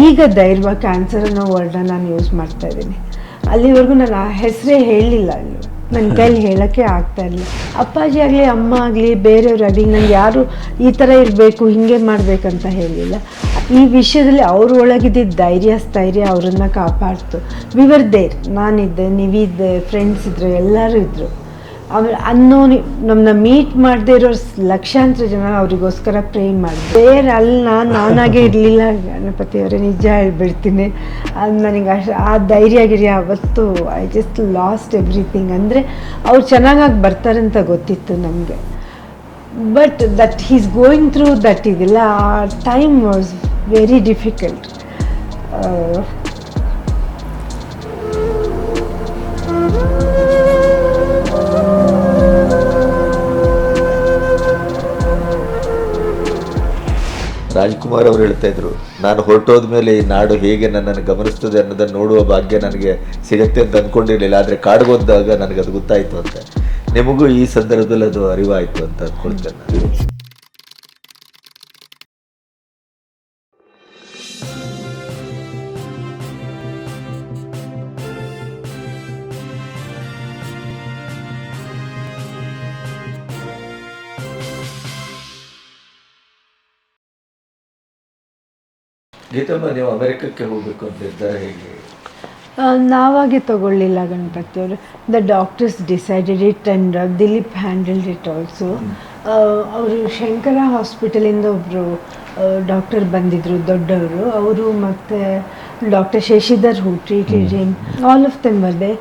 ಈಗ ಧೈರ್ಯ ಕ್ಯಾನ್ಸರ್ ಅನ್ನೋ ವರ್ಡ್ನ ನಾನು ಯೂಸ್ ಮಾಡ್ತಾ ಇದ್ದೀನಿ. ಅಲ್ಲಿವರೆಗೂ ನಾನು ಆ ಹೆಸರೇ ಹೇಳಲಿಲ್ಲ, ಅಲ್ಲಿ ನನ್ನ ಕೈಲಿ ಹೇಳೋಕ್ಕೆ ಆಗ್ತಾ ಇರಲಿಲ್ಲ. ಅಪ್ಪಾಜಿ ಆಗಲಿ ಅಮ್ಮ ಆಗಲಿ ಬೇರೆಯವರಾಗಲಿ ನಂಗೆ ಯಾರು ಈ ಥರ ಇರಬೇಕು ಹೀಗೆ ಮಾಡಬೇಕಂತ ಹೇಳಲಿಲ್ಲ. ಈ ವಿಷಯದಲ್ಲಿ ಅವ್ರ ಒಳಗಿದ್ದ ಸ್ಥೈರ್ಯ ಅವರನ್ನು ಕಾಪಾಡ್ತು. ವಿ ವರ್ ದೇರ್, ನಾನಿದ್ದೆ, ನೀವಿದ್ದೆ, ಫ್ರೆಂಡ್ಸ್ ಇದ್ದರು, ಎಲ್ಲರೂ ಇದ್ದರು. ಆಮೇಲೆ ನಮ್ಮನ್ನ ಮೀಟ್ ಮಾಡದೇ ಇರೋ ಲಕ್ಷಾಂತರ ಜನ ಅವರಿಗೋಸ್ಕರ ಪ್ರೇ ಮಾಡಿದೆ. ಬೇರೆ ನಾನಾಗೇ ಇರಲಿಲ್ಲ ಗಣಪತಿಯವರೇ, ನಿಜ ಹೇಳ್ಬಿಡ್ತೀನಿ. ಅದು ನನಗೆ ಆ ಧೈರ್ಯಗಿರಿ ಅವತ್ತು ಐ ಜಸ್ಟ್ ಲಾಸ್ಟ್ ಎವ್ರಿಥಿಂಗ್. ಅಂದರೆ ಅವ್ರು ಚೆನ್ನಾಗಾಗಿ ಬರ್ತಾರಂತ ಗೊತ್ತಿತ್ತು ನಮಗೆ. But that he's going through that ಇದೆಲ್ಲ, ಆ time was very difficult. Rajkumar ಅವರು ಹೇಳ್ತಾ ಇದ್ರು, ನಾನು ಹೊರಟೋದ ಮೇಲೆ ಈ ನಾಡು ಹೇಗೆ ನನ್ನನ್ನು ಗಮನಿಸ್ತದೆ ಅನ್ನೋದನ್ನು ನೋಡುವ ಭಾಗ್ಯ ನನಗೆ ಸಿಗುತ್ತೆ ಅಂತ ಅಂದ್ಕೊಂಡಿರಲಿಲ್ಲ. ಆದರೆ ಕಾಡ್ಗೋದಾಗ ನನಗೆ ಅದು ಗೊತ್ತಾಯಿತು ಅಂತ. ನಿಮಗೂ ಈ ಸಂದರ್ಭದಲ್ಲಿ ಅದು ಅರಿವಾಯಿತು ಅಂತ ಅಂದ್ಕೊಳ್ತೇನೆ ನಾನು. ಗೀತಮ್ಮ, ನೀವು ಅಮೆರಿಕಕ್ಕೆ ಹೋಗಬೇಕು ಅಂತ ನಿರ್ಧಾರ ಹೇಗೆ? ನಾವಾಗೆ ತಗೊಳ್ಳಿಲ್ಲ ಗಣಪತಿಯವರು. The doctors decided it and Dilip handled it also. ಅವರು ಶಂಕರ ಹಾಸ್ಪಿಟಲಿಂದ ಒಬ್ಬರು ಡಾಕ್ಟರ್ ಬಂದಿದ್ದರು, ದೊಡ್ಡವರು. ಅವರು ಮತ್ತು doctor Shashidhar who treated him, all of them were there.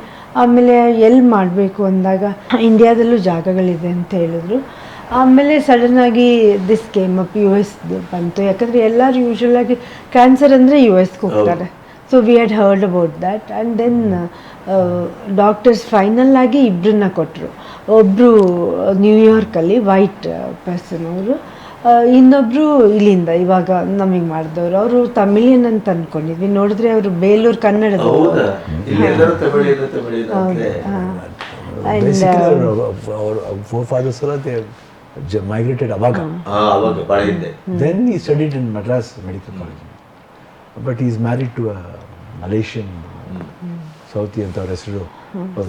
ಆಮೇಲೆ ಎಲ್ಲಿ ಮಾಡಬೇಕು ಅಂದಾಗ ಇಂಡಿಯಾದಲ್ಲೂ ಜಾಗಗಳಿದೆ ಅಂತ ಹೇಳಿದ್ರು. ಆಮೇಲೆ ಸಡನ್ನಾಗಿ this came up, U S ಬಂತು. ಯಾಕಂದರೆ ಎಲ್ಲರೂ ಯೂಶ್ವಲಾಗಿ ಕ್ಯಾನ್ಸರ್ ಅಂದರೆ ಯು ಎಸ್ಗೆ ಹೋಗ್ತಾರೆ. So we had heard about that. And then doctors final ಆಗಿ ಇಬ್ಬರನ್ನ ಕೊಟ್ಟರು. ಒಬ್ಬರು ನ್ಯೂಯಾರ್ಕಲ್ಲಿ ವೈಟ್ ಪರ್ಸನ್ ಅವರು, ಇನ್ನೊಬ್ಬರು ಇಲ್ಲಿಂದ ಇವಾಗ ನಮಗೆ ಮಾಡಿದವರು. ಅವರು ತಮಿಳಿಯನ್ ಅಂತ ಅಂದ್ಕೊಂಡಿದ್ವಿ, ನೋಡಿದ್ರೆ ಅವರು Belur ಕನ್ನಡದವರು. migrated Avaga. Then he studied in Madras Medical College. But he is married to a Malaysian Southi ಅಂತ ಅವ್ರ ಹೆಸರು,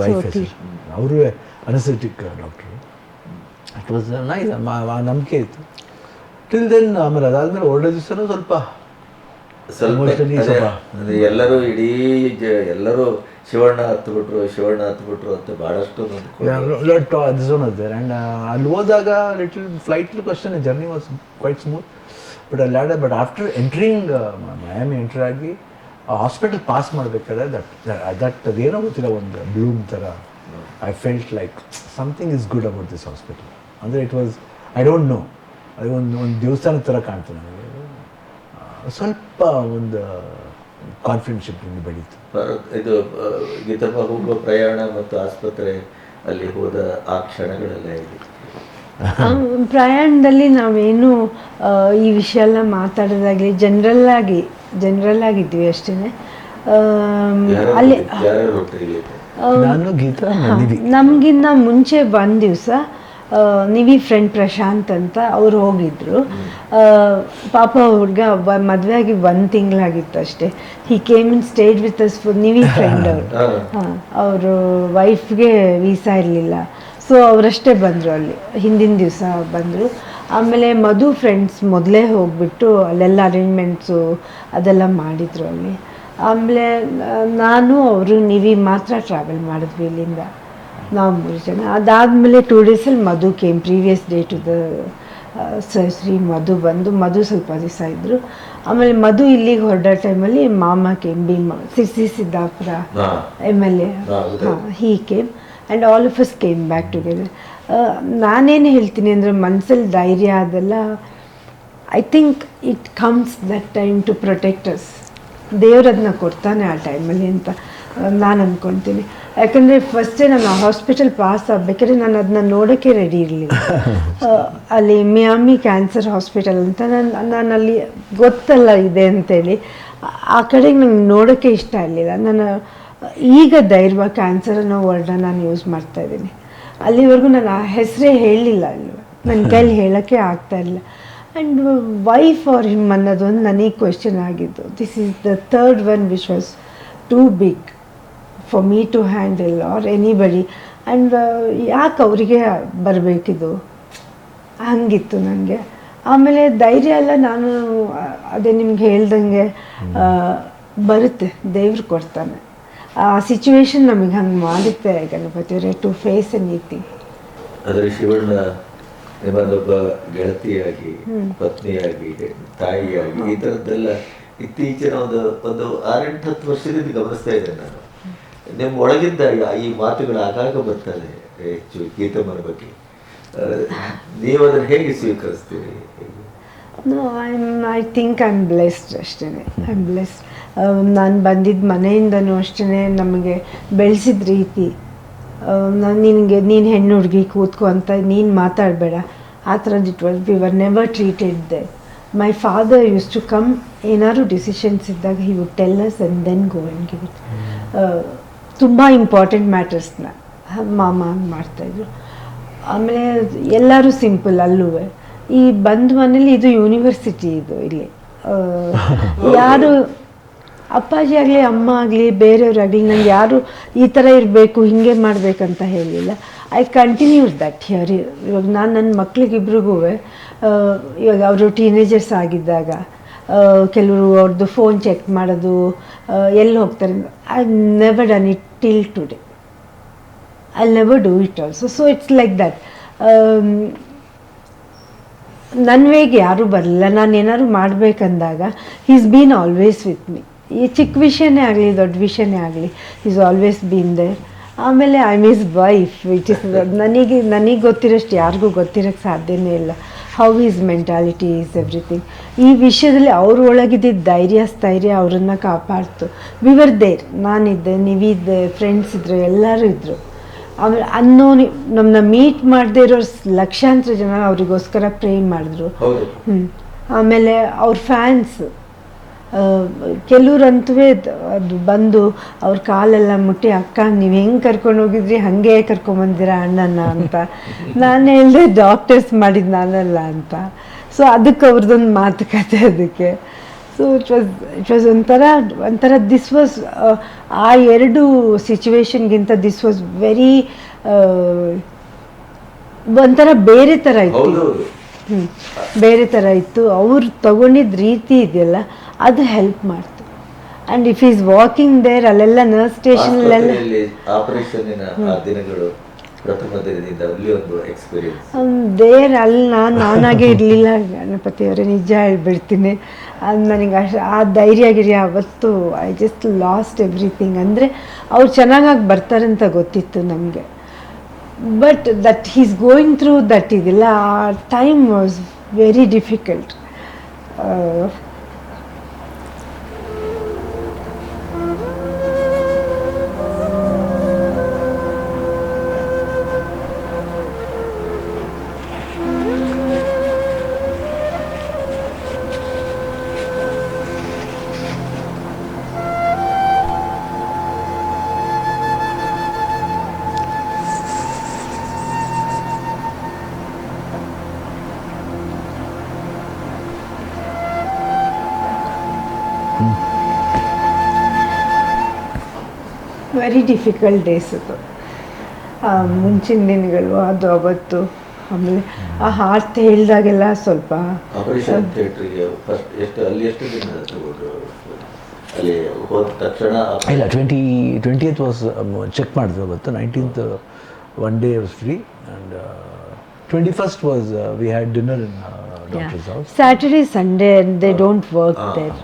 ವೈಫ್ ಹೆಸರು. ಅವರು anaesthetic doctor. It was nice, ನಂಬಿಕೆ ಇತ್ತು. ಟಿಲ್ ದೆನ್ ಆಮೇಲೆ ಅದಾದ್ಮೇಲೆ ಒಳ್ಳೆ ದಿವಸನೂ ಸ್ವಲ್ಪ ಎಲ್ಲರೂ ಎಲ್ಲರೂ ಶಿವಣ್ಣ ಹತ್ಬಿಟ್ರು ಅಂತ ಬಹಳಷ್ಟು. ಆ್ಯಂಡ್ ಅಲ್ಲಿ ಹೋದಾಗ little flight question, journey was quite smooth. But ಅಲ್ಲಿ but after entering Miami enter ಆಗಿ ಆ ಹಾಸ್ಪಿಟಲ್ ಪಾಸ್ ಮಾಡಬೇಕಾದ್ರೆ ದಟ್ ಅದೇನೋ ಗೊತ್ತಿಲ್ಲ, ಒಂದು ಬ್ಲೂಮ್ ಥರ I felt like something is good about this hospital. ಅಂದರೆ it was, I don't know, ಅದು ಒಂದು ದೇವಸ್ಥಾನದ ಥರ ಕಾಣ್ತು ನನಗೆ. ಸ್ವಲ್ಪ ಒಂದು ಕಾನ್ಫಿಡೆನ್ಶಿಪ್ ಬೆಳೀತು. ಇದು ಗೀತಮ್ಮ ಹೋಗುವ ಪ್ರಯಾಣ ಮತ್ತು ಆಸ್ಪತ್ರೆ ಅಲ್ಲಿ ಹೋದ ಆ ಕ್ಷಣಗಳೆಲ್ಲ ಹೇಗೆ? ಪ್ರಯಾಣದಲ್ಲಿ ನಾವೇನು ಈ ವಿಷಯ ಎಲ್ಲ ಮಾತಾಡೋದಾಗಲಿ ಜನರಲ್ ಆಗಿದ್ವಿ ಅಷ್ಟೇ. ಅಲ್ಲಿ ನಮಗಿನ್ನ ಮುಂಚೆ ಒಂದು ದಿವಸ ನಿವಿ ಫ್ರೆಂಡ್ ಪ್ರಶಾಂತ್ ಅಂತ ಅವ್ರು ಹೋಗಿದ್ರು. ಪಾಪ ಹುಡುಗ ಮದುವೆ ಆಗಿ 1 ತಿಂಗಳಾಗಿತ್ತು ಅಷ್ಟೇ. He came in stayed with us for Nivi friend ಅವರು. ಅವರು ವೈಫ್ಗೆ ವೀಸಾ ಇರಲಿಲ್ಲ, ಸೊ ಅವರಷ್ಟೇ ಬಂದರು. ಅಲ್ಲಿ ಹಿಂದಿನ ದಿವಸ ಬಂದರು. ಆಮೇಲೆ ಮಧು ಫ್ರೆಂಡ್ಸ್ ಮೊದಲೇ ಹೋಗ್ಬಿಟ್ಟು ಅಲ್ಲೆಲ್ಲ ಅರೇಂಜ್ಮೆಂಟ್ಸು ಅದೆಲ್ಲ ಮಾಡಿದರು ಅಲ್ಲಿ. ಆಮೇಲೆ ನಾನು ಅವರು ನಿವಿ ಮಾತ್ರ ಟ್ರಾವೆಲ್ ಮಾಡಿದ್ವಿ ಇಲ್ಲಿಂದ, ನಾವು 3 ಜನ. ಅದಾದಮೇಲೆ 2 ಡೇಸಲ್ಲಿ Madhu came, previous day to the surgery Madhu ಬಂದು, ಮಧು ಸ್ವಲ್ಪ ದಿವಸ ಇದ್ದರು. ಆಮೇಲೆ ಮಧು ಇಲ್ಲಿಗೆ ಹೊರಡೋ ಟೈಮಲ್ಲಿ ಮಾಮ came, Sirsi Siddapur MLA, he came and all of us came back together. ನಾನೇನು ಹೇಳ್ತೀನಿ ಅಂದರೆ ಮನಸ್ಸಲ್ಲಿ ಧೈರ್ಯ ಅದೆಲ್ಲ, I think it comes that time to protect us. ದೇವ್ರು ಅದನ್ನ ಕೊಡ್ತಾನೆ ಆ ಟೈಮಲ್ಲಿ ಅಂತ ನಾನು ಅಂದ್ಕೊಳ್ತೀನಿ. ಯಾಕಂದರೆ ಫಸ್ಟೇ ನಾನು ಹಾಸ್ಪಿಟಲ್ ಪಾಸ್ ಆಗಬೇಕಾದ್ರೆ ನಾನು ಅದನ್ನ ನೋಡೋಕ್ಕೆ ರೆಡಿ ಇರಲಿಲ್ಲ. ಅಲ್ಲಿ ಮಿಯಾಮಿ ಕ್ಯಾನ್ಸರ್ ಹಾಸ್ಪಿಟಲ್ ಅಂತ ನಾನು ಅಲ್ಲಿ ಗೊತ್ತಲ್ಲ ಇದೆ ಅಂತೇಳಿ ಆ ಕಡೆಗೆ ನಂಗೆ ನೋಡೋಕ್ಕೆ ಇಷ್ಟ ಇರಲಿಲ್ಲ. ನಾನು ಈಗ ಧೈರ್ಯ ಕ್ಯಾನ್ಸರ್ ಅನ್ನೋ ವರ್ಡ್ನ ನಾನು ಯೂಸ್ ಮಾಡ್ತಾಯಿದ್ದೀನಿ. ಅಲ್ಲಿವರೆಗೂ ನಾನು ಆ ಹೆಸರೇ ಹೇಳಲಿಲ್ಲ, ಅಲ್ಲಿ ನನ್ನ ಕೈಲಿ ಹೇಳೋಕ್ಕೆ ಆಗ್ತಾಯಿರಲಿಲ್ಲ. ಆ್ಯಂಡ್ ವೈ ಫಾರ್ ಹಿಮ್ ಅನ್ನೋದೊಂದು ನನಗೆ ಕ್ವೆಶನ್ ಆಗಿದ್ದು. This is the third one which was too big for me to handle or anybody. And ಯಾಕೆ ಅವರಿಗೆ ಬರಬೇಕಿದು ಹಂಗಿತ್ತು ನನಗೆ. ಆಮೇಲೆ ಧೈರ್ಯ ಎಲ್ಲ ನಾನು ಅದೇ ನಿಮ್ಗೆ ಹೇಳ್ದಂಗೆ ಬರುತ್ತೆ, ದೇವ್ರು ಕೊಡ್ತಾನೆ. ಆ ಸಿಚುವೇಶನ್ ನಮಗೆ ಹಂಗೆ ಮಾಡುತ್ತೆ ಗಣಪತಿಯವರೇ, ಟು ಫೇಸ್ ಎನಿಥಿಂಗ್. ಆದರೆ ಶಿವಣ್ಣ ನಿಮ್ಮದೊಬ್ಬ ಗೆಳತಿಯಾಗಿ, ಪತ್ನಿಯಾಗಿ, ತಾಯಿಯಾಗಿ ಈ ಥರದ್ದೆಲ್ಲ ಇತ್ತೀಚಿನ ಒಂದು 6-10 ವರ್ಷದಿಂದ ಗಮನಿಸ್ತಾ ಇದ್ದೇನೆ ನಾನು. ನಿಮ್ಮ ಒಳಗಿಂದ ಈ ಮಾತುಗಳು ಆಗಾಗ ಬರ್ತದೆ ಹೆಚ್ಚು ಗೀತಮ್ಮನ ಬಗ್ಗೆ. ನೀವು ಅದನ್ನು ಹೇಗೆ ಸ್ವೀಕರಿಸ್ತೀರಿ? No, I think I am blessed ಅಷ್ಟೇ. I am blessed. ನಾನು ಬಂದಿದ್ದ ಮನೆಯಿಂದನೂ ಅಷ್ಟೇ ನಮಗೆ ಬೆಳೆಸಿದ ರೀತಿ, ನೀನು ಹೆಣ್ಣು ಹುಡುಗಿ ಕೂತ್ಕೊ ಅಂತ ನೀನು ಮಾತಾಡಬೇಡ ಆ ಥರದ್ದು it was. We were never treated they. My father use to come, ಏನಾದ್ರು ಡಿಸಿಷನ್ಸ್ ಇದ್ದಾಗ he would tell us and then go and give it. ತುಂಬ ಇಂಪಾರ್ಟೆಂಟ್ ಮ್ಯಾಟರ್ಸ್ನ ಮಾಮ ಹಂಗೆ ಮಾಡ್ತಾಯಿದ್ರು. ಆಮೇಲೆ ಎಲ್ಲರೂ ಸಿಂಪಲ್ ಅಲ್ಲೂ. ಈ ಬಂದ ಮನೇಲಿ ಇದು ಯೂನಿವರ್ಸಿಟಿ, ಇದು ಇಲ್ಲಿ ಯಾರು ಅಪ್ಪಾಜಿ ಆಗಲಿ ಅಮ್ಮ ಆಗಲಿ ಬೇರೆಯವರಾಗಲಿ ನಂಗೆ ಯಾರು ಈ ಥರ ಇರಬೇಕು ಹಿಂಗೆ ಮಾಡಬೇಕಂತ ಹೇಳಿಲ್ಲ. I continued that here. ಇವಾಗ ನಾನು ನನ್ನ ಮಕ್ಳಿಗಿಬ್ರಿಗೂ ಇವಾಗ ಅವರು ಟೀನೇಜರ್ಸ್ ಆಗಿದ್ದಾಗ ಕೆಲವರು ಅವ್ರದ್ದು ಫೋನ್ ಚೆಕ್ ಮಾಡೋದು, ಎಲ್ಲಿ ಹೋಗ್ತಾರೆ, I never done it till today. I never do it also. So it's like that. ನನ್ನ ವೇಗೆ ಯಾರೂ ಬರಲಿಲ್ಲ. ನಾನು ಏನಾದ್ರು ಮಾಡಬೇಕಂದಾಗ is been always with me. ಈ ಚಿಕ್ಕ ವಿಷಯನೇ ಆಗಲಿ ದೊಡ್ಡ ವಿಷಯನೇ ಆಗಲಿ, ಈಸ್ ಆಲ್ವೇಸ್ ಬೀನ್ ದೇರ್. ಆಮೇಲೆ I am his wife, which is ನನಗೆ ಗೊತ್ತಿರೋಷ್ಟು ಯಾರಿಗೂ ಗೊತ್ತಿರೋಕ್ಕೆ ಸಾಧ್ಯನೇ ಇಲ್ಲ. How is mentality is everything. ಈ ವಿಷಯದಲ್ಲಿ ಅವ್ರ ಒಳಗಿದ್ದ ಸ್ಥೈರ್ಯ ಅವರನ್ನು ಕಾಪಾಡ್ತು. We were there. ನಾನಿದ್ದೆ, ನೀವಿದ್ದೆ, ಫ್ರೆಂಡ್ಸ್ ಇದ್ದರು, ಎಲ್ಲರೂ ಇದ್ದರು. ಆಮೇಲೆ ನಮ್ಮನ್ನ ಮೀಟ್ ಮಾಡದೇ ಇರೋ ಲಕ್ಷಾಂತರ ಜನ ಅವರಿಗೋಸ್ಕರ ಪ್ರೇ ಮಾಡಿದ್ರು. ಆಮೇಲೆ ಅವ್ರ ಫ್ಯಾನ್ಸ್ ಕೆಲವ್ರಂತೂ ಅದು ಬಂದು ಅವ್ರ ಕಾಲೆಲ್ಲ ಮುಟ್ಟಿ, ಅಕ್ಕ ನೀವು ಹೆಂಗೆ ಕರ್ಕೊಂಡು ಹೋಗಿದ್ರಿ ಹಾಗೆ ಕರ್ಕೊಂಬಂದಿರ ಅಣ್ಣನ ಅಂತ. ನಾನು ಹೇಳಿದೆ ಡಾಕ್ಟರ್ಸ್ ಮಾಡಿದ್ದು ನಾನಲ್ಲ ಅಂತ. ಸೊ ಅದಕ್ಕೆ ಅವ್ರದ್ದೊಂದು ಮಾತುಕತೆ ಅದಕ್ಕೆ. ಸೊ ಇಟ್ ವಾಸ್ ಒಂಥರ ದಿಸ್ ವಾಸ್ ಆ ಎರಡು ಸಿಚುವೇಶನ್ಗಿಂತ ದಿಸ್ ವಾಸ್ ವೆರಿ ಒಂಥರ ಬೇರೆ ಥರ ಇತ್ತು. ಬೇರೆ ಥರ ಇತ್ತು. ಅವ್ರು ತಗೊಂಡಿದ್ದ ರೀತಿ ಇದೆಯಲ್ಲ ಅದು ಹೆಲ್ಪ್ ಮಾಡ್ತು. And if is walking there, ಅಲ್ಲೆಲ್ಲ ನರ್ಸ್ ಸ್ಟೇಷನಲ್ಲೆಲ್ಲ ದೇರ್ ಅಲ್ಲಿ ನಾನಾಗೆ ಇರಲಿಲ್ಲ ಗಣಪತಿಯವರೇ, ನಿಜ ಹೇಳ್ಬಿಡ್ತೀನಿ. ಅದು ನನಗೆ ಆ ಧೈರ್ಯ ಅವತ್ತು ಐ ಜಸ್ಟ್ ಲಾಸ್ಟ್ ಎವ್ರಿಥಿಂಗ್. ಅಂದರೆ ಅವ್ರು ಚೆನ್ನಾಗಾಗಿ ಬರ್ತಾರಂತ ಗೊತ್ತಿತ್ತು ನಮಗೆ. But that he's going through that ಇದೆಲ್ಲ, ಆ time was very difficult. Very difficult days ಅದು. ಮುಂಚಿನ ದಿನಗಳು ಅದು ಅವತ್ತು. ಆಮೇಲೆ ಆ ಹಾರ್ಟ್ ಹೇಳಿದಾಗೆಲ್ಲ ಸ್ವಲ್ಪ ಆಪರೇಷನ್ ಥಿಯೇಟ್ರಿಗೆ ಅಲ್ಲಿ ಹೋದ ತಕ್ಷಣ ಇಲ್ಲ, 20th ವಾಸ್ ಚೆಕ್ ಮಾಡಿದ್ರು ಅವತ್ತು. 19th one day was free and 21st was we had dinner in doctors house. Saturday Sunday they don't work there.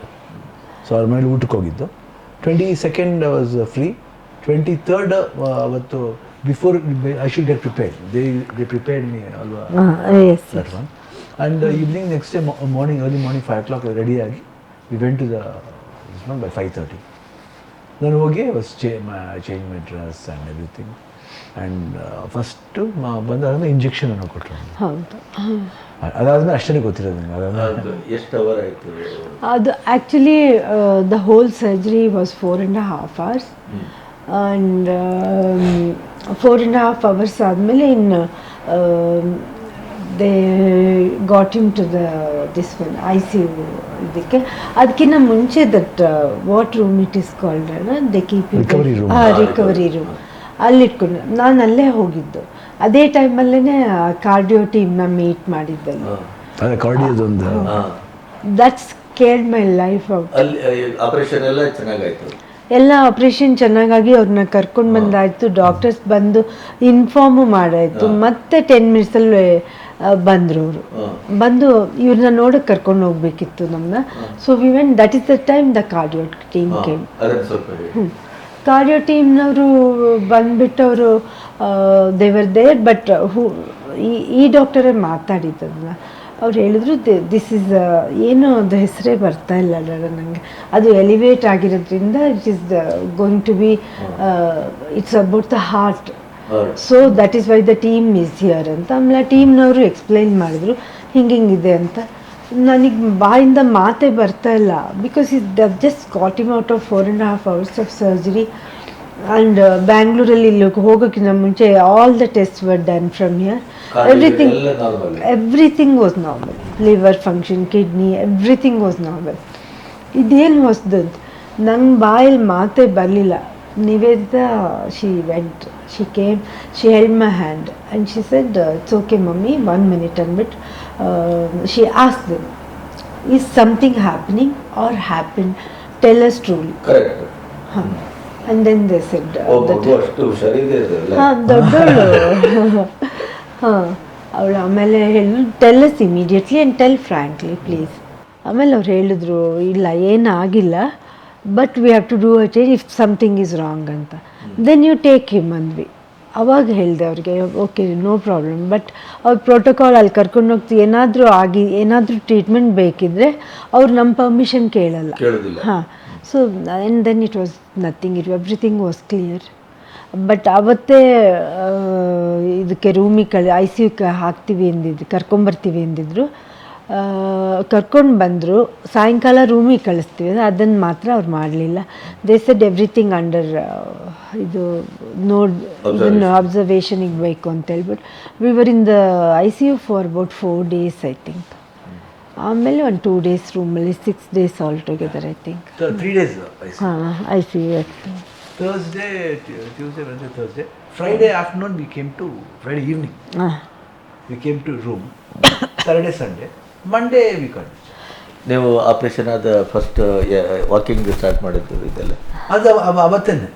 So ಅವ್ರ ಮೇಲೆ ಊಟಕ್ಕೆ ಹೋಗಿದ್ದು. 22nd was free. 23rd ಅವತ್ತು before I should get prepared, they prepared me ಅಲ್ವಾ, that one. And evening next day morning, early morning 5 o'clock ರೆಡಿಯಾಗಿ we went to the by 5:30. ನಾನು ಹೋಗಿ change my dress and everything. And first ಬಂದಾದ್ಮೇಲೆ injection ಅನ್ನು ಕೊಟ್ಟರು. ಹೌದು, ಅದಾದ್ಮೇಲೆ ಅಷ್ಟೇ ಗೊತ್ತಿರೋದು ನಂಗೆ. ಅದಾದ್ಮೇಲೆ ಎಷ್ಟು ಅವರ್ ಆಯಿತು ಅದು? Actually the whole surgery was 4.5 hours. And 4.5 hours ಆದಮೇಲೆ ಇನ್ನು they got him to this one ICU ಇದಕ್ಕೆ. ಅದಕ್ಕಿಂತ ಮುಂಚೆ that what room it is called they keep Recovery room. Recovery room ಅಲ್ಲಿ ಇಟ್ಕೊಂಡು ನಾನು ಅಲ್ಲೇ ಹೋಗಿದ್ದು. ಅದೇ ಟೈಮಲ್ಲೇ ಕಾರ್ಡಿಯೋ ಟೀಮ್ನ ಮೀಟ್ ಮಾಡಿದ್ದಲ್ಲ. ಅದೇ ಕಾರ್ಡಿಯೋದೊಂದು that's cared my life out. ಅಲ್ಲಿ ಆಪರೇಷನ್ ಎಲ್ಲ ಚೆನ್ನಾಗಾಯ್ತು. ಎಲ್ಲ ಆಪ್ರೇಷನ್ ಚೆನ್ನಾಗಾಗಿ ಅವ್ರನ್ನ ಕರ್ಕೊಂಡು ಬಂದಾಯಿತು. ಡಾಕ್ಟರ್ಸ್ ಬಂದು ಇನ್ಫಾರ್ಮು ಮಾಡಾಯಿತು. ಮತ್ತೆ 10 ಮಿನಿಟ್ಸಲ್ಲಿ ಬಂದರು ಅವರು. ಬಂದು ಇವ್ರನ್ನ ನೋಡಕ್ಕೆ ಕರ್ಕೊಂಡು ಹೋಗ್ಬೇಕಿತ್ತು ನಮ್ಮನ್ನ. So we went, that is the time the cardio team came. ಅದನ್ನು ಸ್ವಲ್ಪ ಹೇಳಿ. ಕಾರ್ಡಿಯೋ ಟೀಮ್ನವರು ಬಂದ್ಬಿಟ್ಟು ಅವರು ದೇವರ್ ದೇರ್, ಬಟ್ ಈ ಡಾಕ್ಟರೇ ಮಾತಾಡಿದ್ದಲ್ಲ. ಅವ್ರು ಹೇಳಿದ್ರು ದಿಸ್ ಇಸ್ ಏನು ಅದು ಹೆಸರೇ ಬರ್ತಾ ಇಲ್ಲ ನನಗೆ. ಅದು ಎಲಿವೇಟ್ ಆಗಿರೋದ್ರಿಂದ it is going to be it's about the heart. So that is why the team is here ಅಂತ. ಆಮೇಲೆ ಟೀಮ್ನವರು ಎಕ್ಸ್ಪ್ಲೈನ್ ಮಾಡಿದ್ರು ಹಿಂಗಿದೆ ಅಂತ. ನನಗೆ ಬಾಯಿಂದ ಮಾತೇ ಬರ್ತಾ ಇಲ್ಲ. Because it just got him out of 4.5 hours of surgery. And ಬ್ಯಾಂಗ್ಳೂರಲ್ಲಿ ಇಲ್ಲಿ ಹೋಗೋಕ್ಕಿಂತ ಮುಂಚೆ all the test were done from here. Everything was normal. Liver function, kidney, everything was normal. ಇದೇನು ಹೊಸದಂತ ನಂಗೆ ಬಾಯಲ್ಲಿ ಮಾತೇ ಬರಲಿಲ್ಲ. Nivedita she went, she came, she held my hand and she said it's okay mummy, 1 minute ಅಂದ್ಬಿಟ್ಟು she asked them, is something happening or happen, tell us truly. ಹಾಂ. And then they said ಅಷ್ಟು ಹುಷಾರಿದೆ ಹಾಂ ದೊಡ್ಡವಳು ಹಾಂ ಅವಳು ಆಮೇಲೆ ಹೇಳಿದ್ರು tell us immediately and tell frankly please. ಆಮೇಲೆ ಅವ್ರು ಹೇಳಿದ್ರು ಇಲ್ಲ ಏನಾಗಿಲ್ಲ, but we have to do a change if something is wrong ಅಂತ. ದೆನ್ ಯು ಟೇಕ್ ಹಿಮ್ ಅಂದ್ವಿ. ಅವಾಗ ಹೇಳಿದೆ ಅವ್ರಿಗೆ ಓಕೆ ನೋ ಪ್ರಾಬ್ಲಮ್, ಬಟ್ ಅವ್ರ ಪ್ರೋಟೋಕಾಲ್ ಅಲ್ಲಿ ಕರ್ಕೊಂಡು ಹೋಗ್ತೀವಿ, ಏನಾದರೂ ಟ್ರೀಟ್ಮೆಂಟ್ ಬೇಕಿದ್ರೆ ಅವ್ರು ನಮ್ಮ ಪರ್ಮಿಷನ್ ಕೇಳಲ್ಲ. ಹಾಂ. So and then it was nothing, everything was clear. But ಅವತ್ತೇ ಇದಕ್ಕೆ ರೂಮಿಗೆ ICUಗೆ ಹಾಕ್ತೀವಿ ಎಂದಿದ್ರು, ಕರ್ಕೊಂಬರ್ತೀವಿ ಎಂದಿದ್ರು. ಕರ್ಕೊಂಡು ಬಂದರು. ಸಾಯಂಕಾಲ ರೂಮಿಗೆ ಕಳಿಸ್ತೀವಿ, ಅದನ್ನು ಮಾತ್ರ ಅವ್ರು ಮಾಡಲಿಲ್ಲ. ದೇ ಸೆಡ್ ಎವ್ರಿಥಿಂಗ್ ಅಂಡರ್ ಇದು ಇದನ್ನು ಅಬ್ಸರ್ವೇಷನಿಗೆ ಬೇಕು ಅಂತ ಹೇಳ್ಬಿಟ್ಟು we were in the ICU for about 4 days I think. ಆಮೇಲೆ ಒಂದು 2 days ರೂಮಲ್ಲಿ, 6 days all together I think. 3 days ಹಾಂ ICU. Thursday, Tuesday, Wednesday, Thursday. Friday afternoon we came to, Friday evening we came to room. Saturday, Sunday. Monday we got. ನೀವು operation ಆದ first walking start ಮಾಡಿದ್ದು ಇದೆಲ್ಲ ಅದು ಅವತ್ತೇನೆ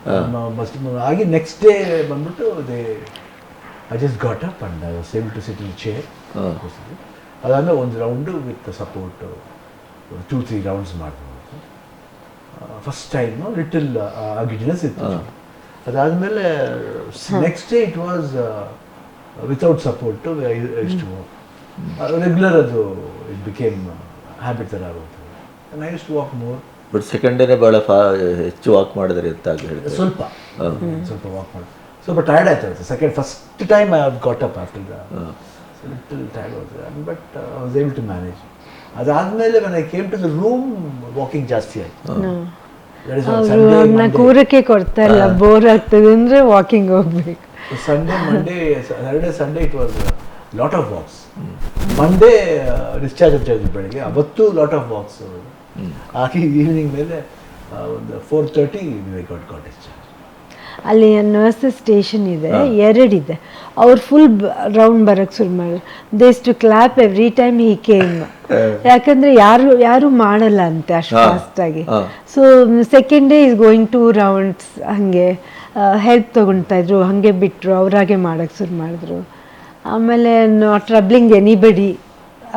ಆಗಿ next day ಬಂದ್ಬಿಟ್ಟು I just got up and I was able to sit in chair. ಅದಾದಮೇಲೆ ಒಂದು ರೌಂಡು ವಿತ್ ಸಪೋರ್ಟ್ 2-3 rounds ಮಾಡ್ಬೋದು. ಫಸ್ಟ್ ಟೈಮು ಲಿಟಲ್ ಗಿಡ್ನೆಸ್ ಇತ್ತು. ಅದಾದಮೇಲೆ next day it was without support ಇಷ್ಟು ರೆಗ್ಯುಲರ್. ಅದು ಇಟ್ ಬಿಕೇಮ್ ಹ್ಯಾಬಿಟ್ ಥರ ಆಗುತ್ತೆ. I use to walk more. But second ಡೇನೇ ಭಾಳ ಹೆಚ್ಚು ವಾಕ್ ಮಾಡಿದ್ರೆ ಅಂತ ಹೇಳ್ತಾರೆ. ಸ್ವಲ್ಪ ವಾಕ್ ಮಾಡಿ ಸ್ವಲ್ಪ ಟಯರ್ಡ್ ಆಯ್ತು. First time I have got up after little tired ಆಗುತ್ತೆ, but I was able to manage. ಅದಾದಮೇಲೆ when I came to the room walking ಜಾಸ್ತಿ ಆಯಿತು. ಅವ್ರನ್ನ ಕೂರಕ್ಕೆ ಕೊಡ್ತಾ ಇಲ್ಲ, ಬೋರ್ ಆಗ್ತದೆ ಅಂದರೆ ವಾಕಿಂಗ್ ಹೋಗ್ಬೇಕು. Sunday, Monday, Saturday, Sunday it was lot of walks. Monday discharge ಆಗ್ತಾಯಿದ್ರು ಬೆಳಗ್ಗೆ, ಅವತ್ತು ಲಾಟ್ ಆಫ್ ವಾಕ್ಸ್ ಆಗಿ ಈವ್ನಿಂಗ್ ಮೇಲೆ ಒಂದು 4:30 ಗಾಟ್ ಡಿಸ್ಚಾರ್ಜ್. ಅಲ್ಲಿ ನರ್ಸಸ್ ಸ್ಟೇಷನ್ ಇದೆ, 2 ಇದೆ. ಅವ್ರು ಫುಲ್ ರೌಂಡ್ ಬರೋಕ್ಕೆ ಶುರು ಮಾಡಿದ್ರು. Days to clap every time he came. ಯಾಕಂದರೆ ಯಾರು ಮಾಡಲ್ಲ ಅಂತೆ ಅಷ್ಟು ಫಾಸ್ಟಾಗಿ. So second day is going 2 rounds ಹಾಗೆ ಹೆಲ್ಪ್ ತೊಗೊಳ್ತಾ ಇದ್ರು. ಹಾಗೆ ಬಿಟ್ಟರು, ಅವ್ರಾಗೆ ಮಾಡೋಕ್ಕೆ ಶುರು ಮಾಡಿದ್ರು. ಆಮೇಲೆ ನಾಟ್ ಟ್ರಬ್ಲಿಂಗ್ ಎನಿಬಡಿ.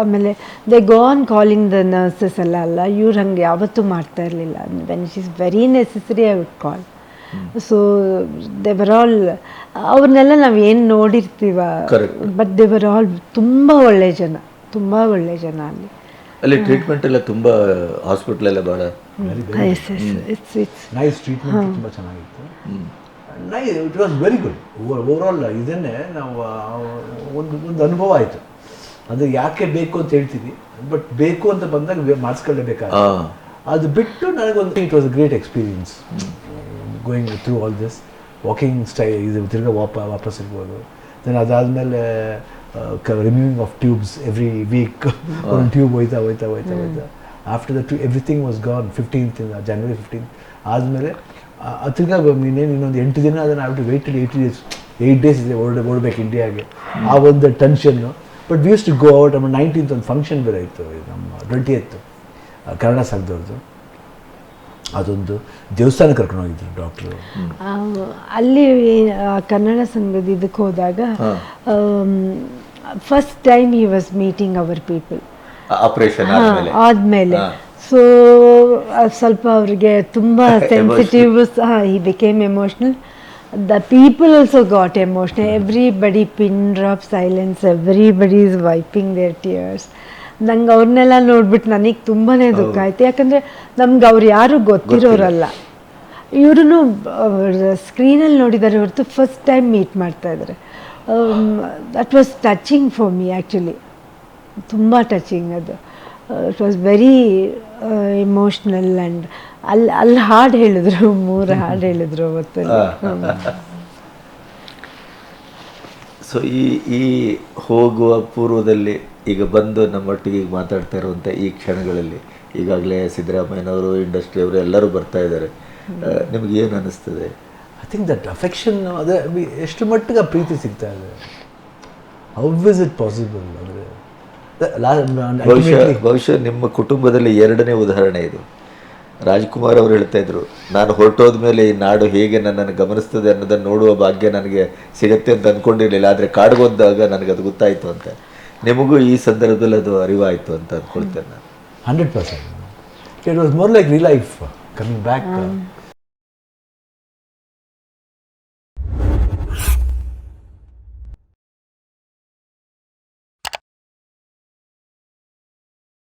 ಆಮೇಲೆ they go on calling the nurses ಅಲ್ಲ ಇವ್ರು ಹಂಗೆ ಯಾವತ್ತೂ ಮಾಡ್ತಾ ಇರಲಿಲ್ಲ. When it is very necessary I would call. So ದೇವರ್ ಆಲ್, ಅವ್ರನ್ನೆಲ್ಲ ನಾವು ಏನು ನೋಡಿರ್ತೀವ, ಬಟ್ ದೇವರ್ ಆಲ್ ತುಂಬ ಒಳ್ಳೆ ಜನ ಅಲ್ಲಿ. ಅಲ್ಲಿ ಟ್ರೀಟ್ಮೆಂಟ್ ಎಲ್ಲ ತುಂಬ ಹಾಸ್ಪಿಟಲ್ ಎಲ್ಲ ಭಾಳ ನೈಸ್ ಟ್ರೀಟ್ಮೆಂಟ್, ತುಂಬ ಚೆನ್ನಾಗಿತ್ತು. It was very good overall. ಇದನ್ನೇ ನಾವು ಒಂದು ಅನುಭವ ಆಯಿತು. ಅಂದರೆ ಯಾಕೆ ಬೇಕು ಅಂತ ಹೇಳ್ತೀವಿ, ಬಟ್ ಬೇಕು ಅಂತ ಬಂದಾಗ ಮಾಡಿಸ್ಕೊಳ್ಳೇಬೇಕಾಗುತ್ತೆ. ಅದು ಬಿಟ್ಟು ನನಗೊಂದು it was a great experience going through all this walking style. ಇದು ತಿರ್ಗಾ ವಾಪಸ್ ಇರ್ಬೋದು. ದೆನ್ ಅದಾದಮೇಲೆ removing of tubes every week ಒಂದು ಟ್ಯೂಬ್ ಹೋಯ್ತಾ after that everything was gone 15th January 15th ಆದಮೇಲೆ ತಿರ್ಗಾ ಇನ್ನೊಂದು 8 ದಿನ ಅದನ್ನು I have to waited 8 days ಇದೆ ಓಡಬೇಕು ಇಂಡಿಯಾಗೆ. ಆ ಒಂದು tension. But we use to go out. ನಮ್ಮ 19th ಒಂದು ಫಂಕ್ಷನ್ ಬೇರೆ ಇತ್ತು, ನಮ್ಮ 20th ಕನ್ನಡ ಸಂಘದವ್ರದ್ದು. ಅದೊಂದು ದೇವಸ್ಥಾನ ಕರ್ಕೊಂಡು ಹೋಗಿದ್ರು ಡಾಕ್ಟ್ರು. ಅಲ್ಲಿ ಕನ್ನಡ ಸಂಘದ ಇದಕ್ಕೆ ಹೋದಾಗ first time he was meeting hour people operation ಆದ್ಮೇಲೆ. ಸೊ ಸ್ವಲ್ಪ ಅವ್ರಿಗೆ ತುಂಬ sensitive, he became emotional. The people also got emotional. Everybody pin drop silence. Everybody is wiping their tears. ನಂಗೆ ಅವ್ರನ್ನೆಲ್ಲ ನೋಡ್ಬಿಟ್ಟು ನನಗೆ ತುಂಬಾ ದುಃಖ ಆಯ್ತು. ಯಾಕಂದರೆ ನಮ್ಗೆ ಅವ್ರು ಯಾರು ಗೊತ್ತಿರೋರಲ್ಲ. ಇವ್ರೂ ಸ್ಕ್ರೀನಲ್ಲಿ ನೋಡಿದ್ದಾರೆ ಹೊರತು ಫಸ್ಟ್ ಟೈಮ್ ಮೀಟ್ ಮಾಡ್ತಾ ಇದ್ದಾರೆ. That was touching for me actually. ತುಂಬ ಟಚಿಂಗ್ ಅದು. It was very emotional. And ಅಲ್ಲಿ ಹಾಡು ಹೇಳಿದ್ರು, 3 ಹಾಡು ಹೇಳಿದ್ರು ಅವತ್ತು. ಸೊ ಈ ಹೋಗುವ ಪೂರ್ವದಲ್ಲಿ ಈಗ ಬಂದು ನಮ್ಮೊಟ್ಟಿಗೆ ಮಾತಾಡ್ತಾ ಇರುವಂಥ ಈ ಕ್ಷಣಗಳಲ್ಲಿ ಈಗಾಗಲೇ ಸಿದ್ದರಾಮಯ್ಯನವರು, ಇಂಡಸ್ಟ್ರಿಯವರು ಎಲ್ಲರೂ ಬರ್ತಾ ಇದ್ದಾರೆ. ನಿಮ್ಗೆ ಏನು ಅನ್ನಿಸ್ತದೆ? ಐ ಥಿಂಕ್ ದಟ್ ಅಫೆಕ್ಷನ್, ಅದೇ ಎಷ್ಟು ಮಟ್ಟಿಗೆ ಪ್ರೀತಿ ಸಿಗ್ತಾ ಇದೆ. How is it possible? ಅಂದರೆ ಬಹುಶಃ ನಿಮ್ಮ ಕುಟುಂಬದಲ್ಲಿ 2ನೇ ಉದಾಹರಣೆ ಇದು. ರಾಜ್ಕುಮಾರ್ ಅವರು ಹೇಳ್ತಾ ಇದ್ರು, ನಾನು ಹೊರಟೋದ ಮೇಲೆ ಈ ನಾಡು ಹೇಗೆ ನನ್ನನ್ನು ಗಮನಿಸ್ತದೆ ಅನ್ನೋದನ್ನು ನೋಡುವ ಭಾಗ್ಯ ನನಗೆ ಸಿಗತ್ತೆ ಅಂತ ಅಂದ್ಕೊಂಡಿರಲಿಲ್ಲ, ಆದರೆ ಕಾಡ್ಗೋದಾಗ ನನಗೆ ಅದು ಗೊತ್ತಾಯಿತು ಅಂತ. ನಿಮಗೂ ಈ ಸಂದರ್ಭದಲ್ಲಿ ಅದು ಅರಿವಾಯಿತು ಅಂತ ಅಂದ್ಕೊಳ್ತೇನೆ ನಾನು. 100%. It was more like real life, coming back.